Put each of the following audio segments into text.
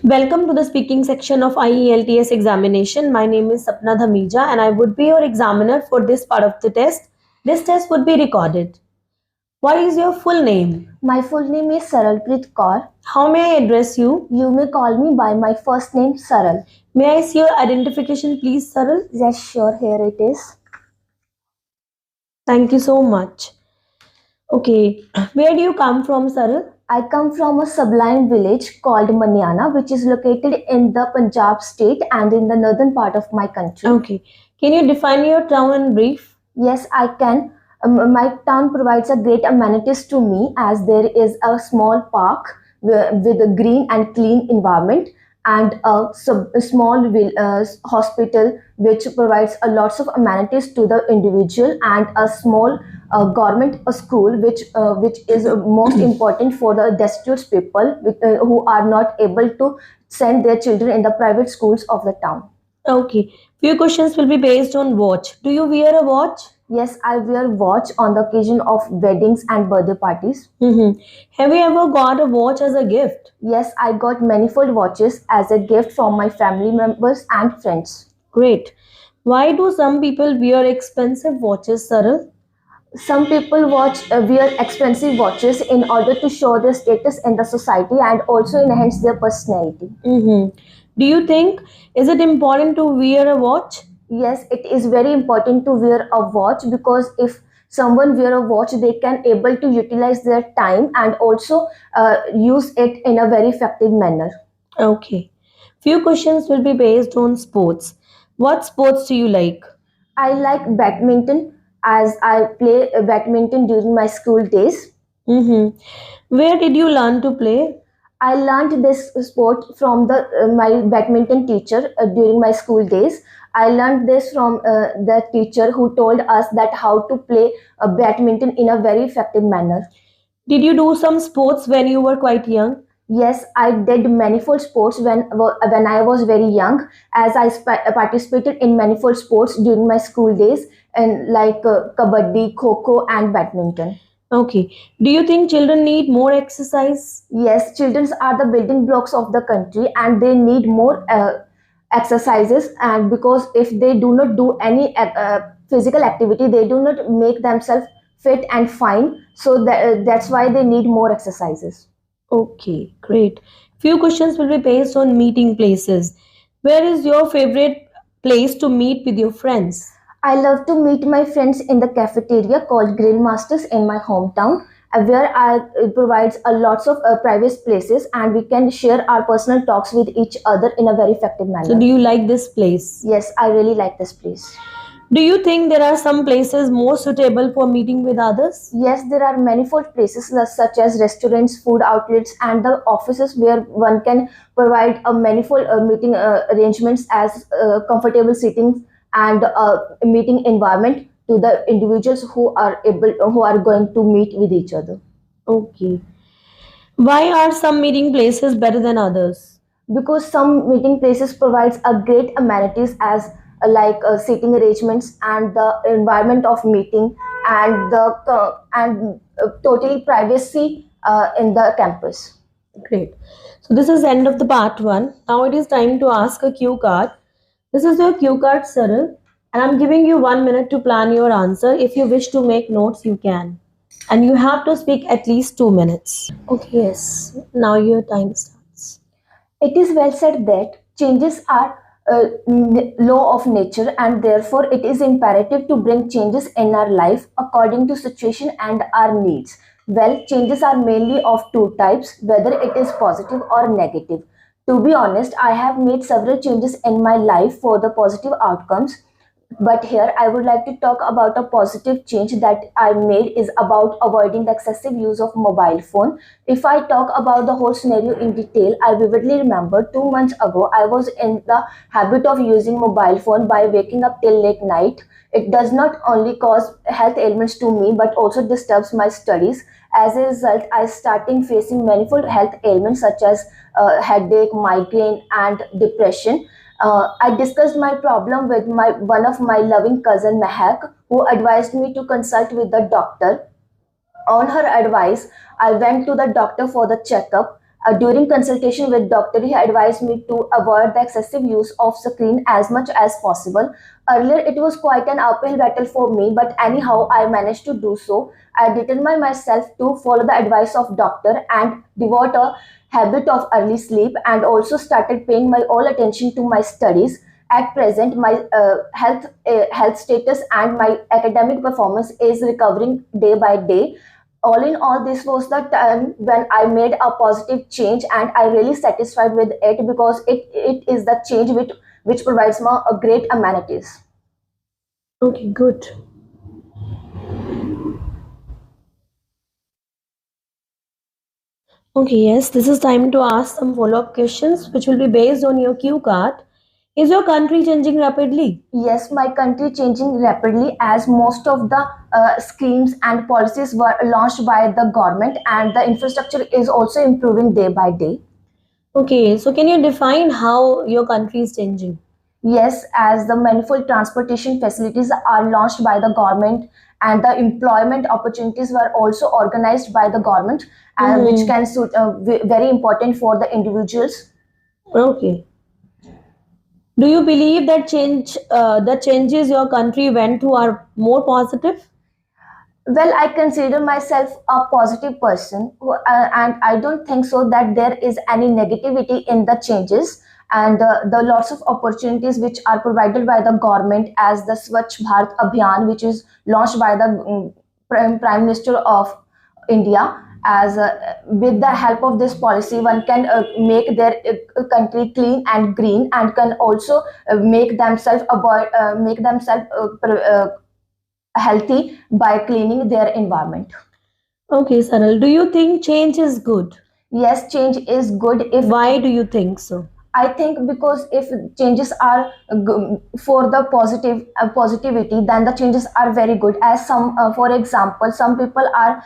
Welcome to the speaking section of IELTS examination. My name is Sapna Dhamija and I would be your examiner for this part of the test. This test would be recorded. What is your full name? My full name is Saralpreet Kaur. How may I address you? You may call me by my first name Saral. May I see your identification please, Saral? Yes, sure, here it is. Thank you so much. Okay, where do you come from, Saral? I come from a sublime village called Maniana, which is located in the Punjab state and in the northern part of my country. Okay, can you define your town in brief? Yes, I can. My town provides a great amenities to me as there is a small park with a green and clean environment and a small hospital which provides a lots of amenities to the individual and a small government school which is most important for the destitute people who are not able to send their children in the private schools of the town. Okay, few questions will be based on watch. Do you wear a watch? Yes, I wear watch on the occasion of weddings and birthday parties. Have you ever got a watch as a gift? Yes, I got manifold watches as a gift from my family members and friends. Great. Why do some people wear expensive watches, Saral? Some people wear expensive watches in order to show their status in the society and also enhance their personality. Do you think is it important to wear a watch? Yes, it is very important to wear a watch because if someone wear a watch, they can able to utilize their time and also use it in a very effective manner. Okay. Few questions will be based on sports. What sports do you like? I like badminton as I play badminton during my school days. Where did you learn to play? I learned this sport from my badminton teacher during my school days. I learned this from the teacher who told us that how to play badminton in a very effective manner. Did you do some sports when you were quite young? Yes, I did manifold sports when I was very young, as participated in manifold sports during my school days, and like kabaddi, kho and badminton. Okay. Do you think children need more exercise? Yes, children are the building blocks of the country, and they need more exercises. And because if they do not do any physical activity, they do not make themselves fit and fine. So that's why they need more exercises. Okay, great. Few questions will be based on meeting places. Where is your favorite place to meet with your friends? I love to meet my friends in the cafeteria called Grill Masters in my hometown, where I provides a lots of private places and we can share our personal talks with each other in a very effective manner. So, do you like this place? Yes, I really like this place. Do you think there are some places more suitable for meeting with others? Yes, there are manifold places such as restaurants, food outlets, and the offices where one can provide a manifold meeting arrangements as comfortable seating and meeting environment to the individuals who are going to meet with each other. Okay. Why are some meeting places better than others? Because some meeting places provides a great amenities as like seating arrangements and the environment of meeting and totally privacy in the campus. Great. So this is end of the part 1. Now it is time to ask a cue card. This is your cue card, Cyril, and I'm giving you 1 minute to plan your answer. If you wish to make notes, you can. And you have to speak at least 2 minutes. Okay, yes. Now your time starts. It is well said that changes are law of nature and therefore it is imperative to bring changes in our life according to situation and our needs. Well, changes are mainly of two types, whether it is positive or negative. To be honest, I have made several changes in my life for the positive outcomes. But here I would like to talk about a positive change that I made is about avoiding the excessive use of mobile phone. If I talk about the whole scenario in detail, I vividly remember 2 months ago I was in the habit of using mobile phone by waking up till late night. It does not only cause health ailments to me but also disturbs my studies. As a result, I started facing manifold health ailments such as headache, migraine, and depression. I discussed my problem with one of my loving cousin Mehak, who advised me to consult with the doctor. On her advice, I went to the doctor for the checkup. During consultation with doctor, he advised me to avoid the excessive use of screen as much as possible. Earlier, it was quite an uphill battle for me, but anyhow, I managed to do so. I determined myself to follow the advice of doctor and devote a habit of early sleep, and also started paying my all attention to my studies. At present, my health status and my academic performance is recovering day by day. All in all, this was the time when I made a positive change, and I really satisfied with it because it is the change which provides me a great amenities. Okay, good. Okay, yes, this is time to ask some follow-up questions which will be based on your cue card. Is your country changing rapidly? Yes, my country changing rapidly as most of the schemes and policies were launched by the government, and the infrastructure is also improving day by day. Okay, so can you define how your country is changing? Yes, as the manifold transportation facilities are launched by the government, and the employment opportunities were also organized by the government, which Mm-hmm. can suit very important for the individuals. Okay. Do you believe that the changes your country went through are more positive? Well, I consider myself a positive person, and I don't think so that there is any negativity in the changes, and the lots of opportunities which are provided by the government, as the Swachh Bharat Abhiyan, which is launched by the Prime Minister of India. As with the help of this policy, one can make their country clean and green, and can also make themselves healthy by cleaning their environment. Okay, Sanal, do you think change is good? Yes, change is good if Why do you think so? I think because if changes are for the positivity, then the changes are very good. As for example, some people are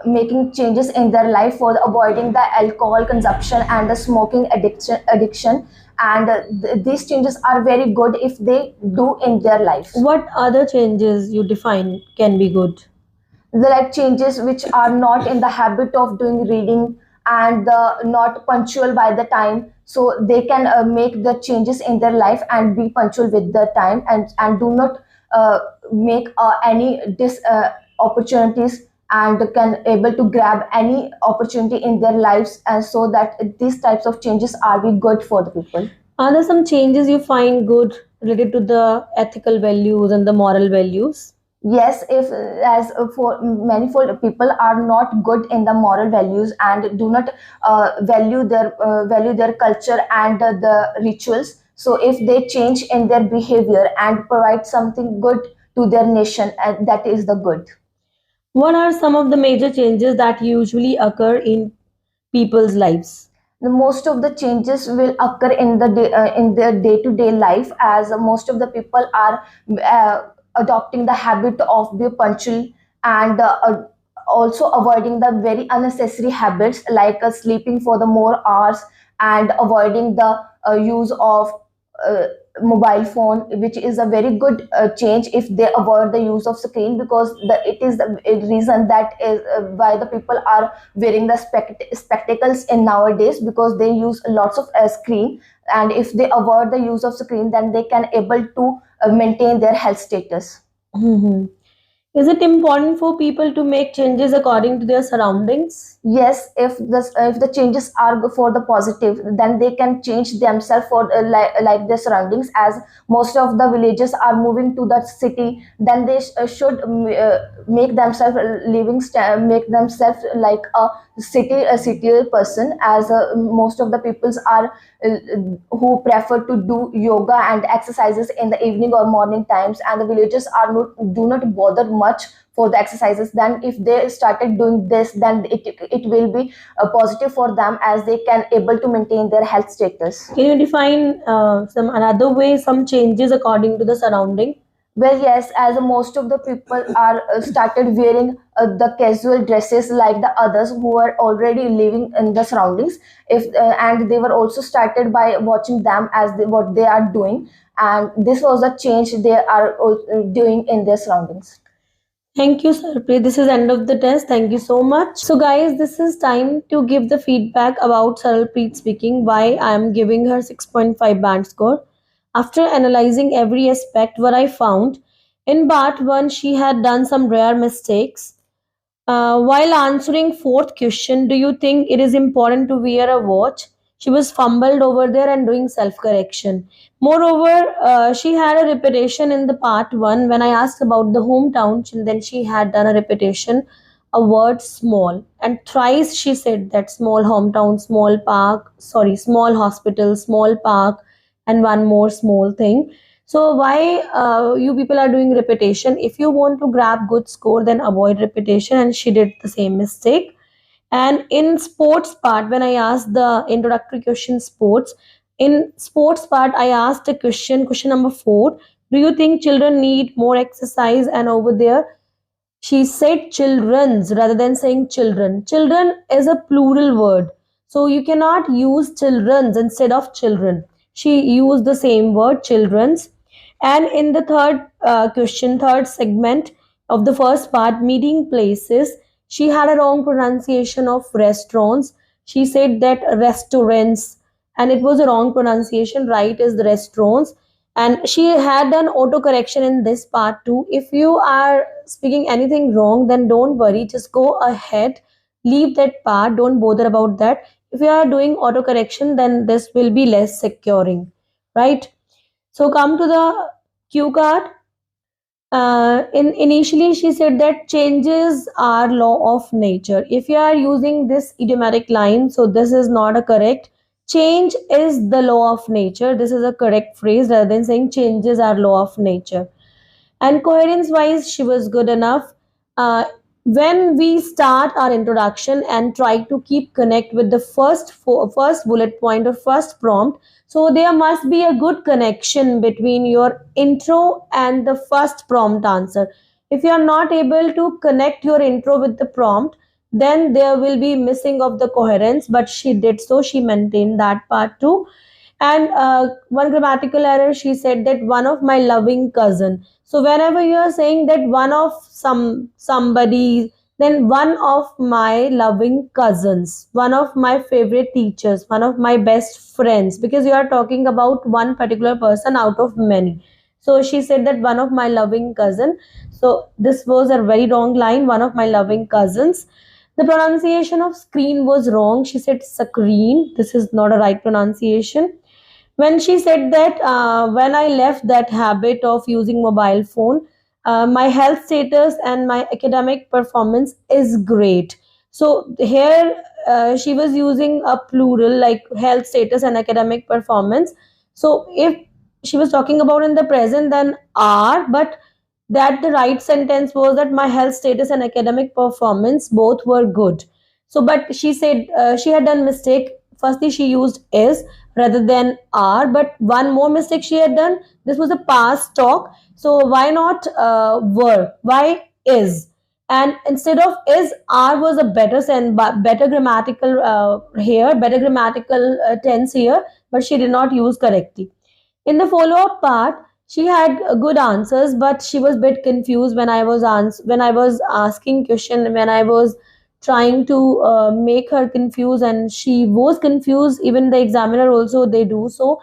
making changes in their life for avoiding the alcohol consumption and the smoking addiction, and these changes are very good if they do in their lives. What other changes you define can be good? The like changes which are not in the habit of doing reading, and not punctual by the time, so they can make the changes in their life and be punctual with the time, and do not make any opportunities, and can able to grab any opportunity in their lives, and so that these types of changes are be good for the people. Are there some changes you find good related to the ethical values and the moral values? Yes, if as for manifold people are not good in the moral values, and do not value their culture and the rituals, so if they change in their behavior and provide something good to their nation, that is the good. What are some of the major changes that usually occur in people's lives? The most of the changes will occur in their day to day life, as most of the people are adopting the habit of being punctual, and also avoiding the very unnecessary habits like sleeping for the more hours, and avoiding the use of uh, mobile phone, which is a very good change if they avoid the use of screen, because it is the reason that is why the people are wearing the spectacles in nowadays, because they use lots of screen, and if they avoid the use of screen, then they can able to maintain their health status. Mhm. Is it important for people to make changes according to their surroundings? Yes, if the changes are for the positive, then they can change themselves for like their surroundings, as most of the villages are moving to the city, then they should make themselves make themselves like a city person, as most of the peoples are who prefer to do yoga and exercises in the evening or morning times, and the villagers are not do not bother much for the exercises. Then if they started doing this, then it will be positive for them, as they can able to maintain their health status. Can you define some another way some changes according to the surrounding? Well, yes, as most of the people are started wearing the casual dresses like the others who are already living in the surroundings. If and they were also started by watching them as what they are doing, and this was a change they are doing in their surroundings. Thank you, Sarpreet. This is end of the test. Thank you so much. So, guys, this is time to give the feedback about Sarpreet speaking. Why I am giving her 6.5 band score. After analyzing every aspect, what I found in part one, she had done some rare mistakes. While answering fourth question, do you think it is important to wear a watch? She was fumbled over there and doing self-correction. Moreover, she had a repetition in the part one when I asked about the hometown. Then she had done a repetition, a word small, and thrice she said that small hometown, small park, sorry, small hospital, small park, and one more small thing. So why you people are doing repetition? If you want to grab good score, then avoid repetition. And she did the same mistake. And in sports part, when I asked the introductory question sports, in sports part, I asked a question number 4. Do you think children need more exercise? And over there, she said children's rather than saying children. Children is a plural word. So you cannot use children's instead of children. She used the same word, children's. And in the third question, third segment of the first part, meeting places, she had a wrong pronunciation of restaurants. She said that restaurants, and it was a wrong pronunciation. Right is the restaurants. And she had done auto correction in this part too. If you are speaking anything wrong, then don't worry, just go ahead, leave that part, don't bother about that. If you are doing auto correction, then this will be less securing, right? So come to the cue card. In initially she said that changes are law of nature. If you are using this idiomatic line, so this is not a correct. Change is the law of nature. This is a correct phrase rather than saying changes are law of nature. And coherence wise, she was good enough. When we start our introduction and try to keep connect with the first bullet point or first prompt, so there must be a good connection between your intro and the first prompt answer. If you are not able to connect your intro with the prompt, then there will be missing of the coherence. But she did so, she maintained that part too. And one grammatical error, she said that one of my loving cousin. So whenever you are saying that one of somebody, then one of my loving cousins, one of my favorite teachers, one of my best friends, because you are talking about one particular person out of many. So she said that one of my loving cousin. So this was a very wrong line, one of my loving cousins. The pronunciation of screen was wrong. She said screen. This is not a right pronunciation. When she said that when I left that habit of using mobile phone, my health status and my academic performance is great. So here she was using a plural like health status and academic performance. So if she was talking about in the present, then are, but that the right sentence was that my health status and academic performance both were good. So but she said she had done mistake. Firstly she used is rather than are, but one more mistake she had done. This was a past talk, so why not were, why is, and instead of is, are was a better grammatical here, better grammatical tense here, but she did not use correctly. In the follow-up part, she had good answers, but she was a bit confused when when I was asking question, when I was trying to make her confused, and she was confused. Even the examiner also they do so.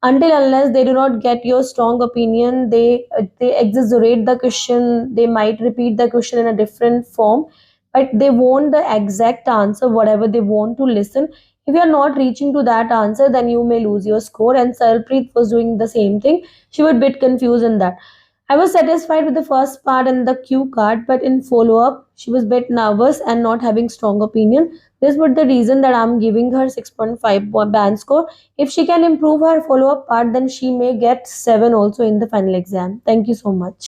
Until unless they do not get your strong opinion, they exaggerate the question. They might repeat the question in a different form, but they want the exact answer, whatever they want to listen. If you are not reaching to that answer, then you may lose your score. And Sarpreet was doing the same thing. She was a bit confused in that. I was satisfied with the first part and the cue card, but in follow up, she was a bit nervous and not having strong opinion. This was the reason that I'm giving her 6.5 band score. If she can improve her follow up part, then she may get 7 also in the final exam. Thank you so much.